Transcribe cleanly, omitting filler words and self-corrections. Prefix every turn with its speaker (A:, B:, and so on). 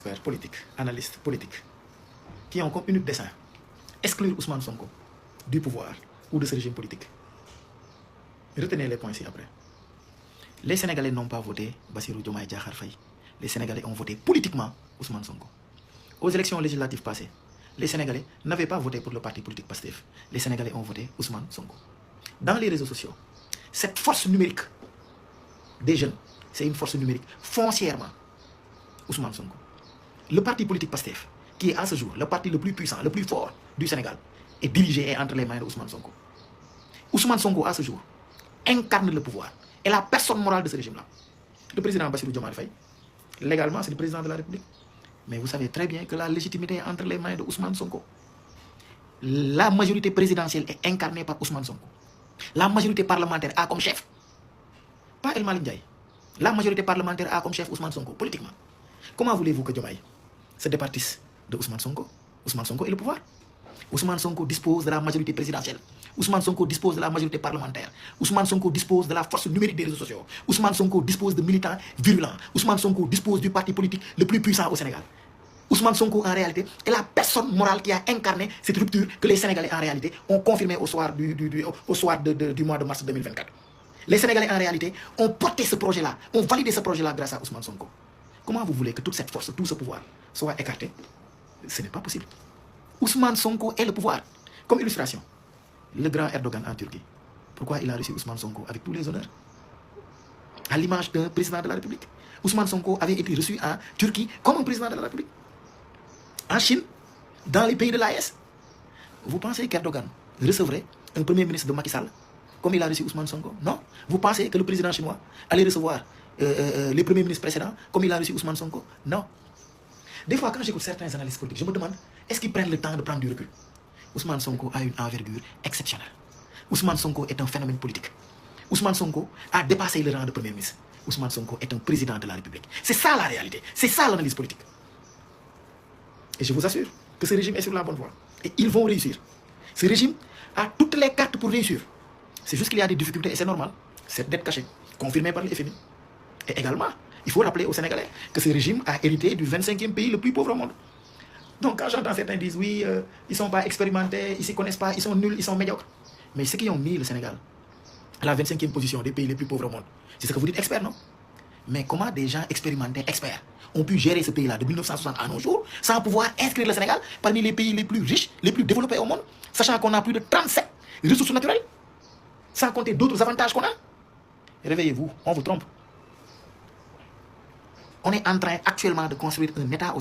A: experts politiques, analystes politiques, qui ont comme unique dessein exclure Ousmane Sonko du pouvoir ou de ce régime politique. Retenez les points ci-après. Les Sénégalais n'ont pas voté Bassirou Diomaye Diakhar Faye. Les Sénégalais ont voté politiquement Ousmane Sonko. Aux élections législatives passées, les Sénégalais n'avaient pas voté pour le parti politique PASTEF. Les Sénégalais ont voté Ousmane Sonko. Dans les réseaux sociaux, cette force numérique des jeunes, c'est une force numérique foncièrement Ousmane Sonko. Le parti politique PASTEF, qui est à ce jour le parti le plus puissant, le plus fort du Sénégal, est dirigé et entre les mains de Ousmane Sonko. Ousmane Sonko, à ce jour, incarne le pouvoir et la personne morale de ce régime-là. Le président Bassirou Diomaye Faye, légalement, c'est le président de la République. Mais vous savez très bien que la légitimité est entre les mains de Ousmane Sonko. La majorité présidentielle est incarnée par Ousmane Sonko. La majorité parlementaire a comme chef, pas El Malick Ndiaye, la majorité parlementaire a comme chef Ousmane Sonko, politiquement. Comment voulez-vous que Diomaye se départisse de Ousmane Sonko? Ousmane Sonko est le pouvoir. Ousmane Sonko dispose de la majorité présidentielle. Ousmane Sonko dispose de la majorité parlementaire. Ousmane Sonko dispose de la force numérique des réseaux sociaux. Ousmane Sonko dispose de militants virulents. Ousmane Sonko dispose du parti politique le plus puissant au Sénégal. Ousmane Sonko, en réalité, est la personne morale qui a incarné cette rupture que les Sénégalais, en réalité, ont confirmée au soir du mois de mars 2024. Les Sénégalais, en réalité, ont porté ce projet-là, ont validé ce projet-là grâce à Ousmane Sonko. Comment vous voulez que toute cette force, tout ce pouvoir soit écarté? Ce n'est pas possible. Ousmane Sonko est le pouvoir. Comme illustration, le grand Erdogan en Turquie. Pourquoi il a reçu Ousmane Sonko avec tous les honneurs? À l'image d'un président de la République. Ousmane Sonko avait été reçu en Turquie comme un président de la République. En Chine, dans les pays de l'AES. Vous pensez qu'Erdogan recevrait un premier ministre de Macky Sall comme il a reçu Ousmane Sonko? Non. Vous pensez que le président chinois allait recevoir les premiers ministres précédents comme il a reçu Ousmane Sonko? Non. Des fois, quand j'écoute certains analystes politiques, je me demande, est-ce qu'ils prennent le temps de prendre du recul? Ousmane Sonko a une envergure exceptionnelle. Ousmane Sonko est un phénomène politique. Ousmane Sonko a dépassé le rang de premier ministre. Ousmane Sonko est un président de la République. C'est ça la réalité. C'est ça l'analyse politique. Et je vous assure que ce régime est sur la bonne voie. Et ils vont réussir. Ce régime a toutes les cartes pour réussir. C'est juste qu'il y a des difficultés et c'est normal. Cette dette cachée, confirmée par le FMI. Et également, il faut rappeler aux Sénégalais que ce régime a hérité du 25e pays le plus pauvre au monde. Donc quand j'entends certains dire oui, ils ne sont pas expérimentés, ils ne s'y connaissent pas, ils sont nuls, ils sont médiocres. Mais ceux qui ont mis le Sénégal à la 25e position des pays les plus pauvres au monde, c'est ce que vous dites experts, non? Mais comment des gens expérimentés, experts, ont pu gérer ce pays-là de 1960 à nos jours sans pouvoir inscrire le Sénégal parmi les pays les plus riches, les plus développés au monde, sachant qu'on a plus de 37 ressources naturelles, sans compter d'autres avantages qu'on a? Réveillez-vous, on vous trompe. On est en train actuellement de construire un État au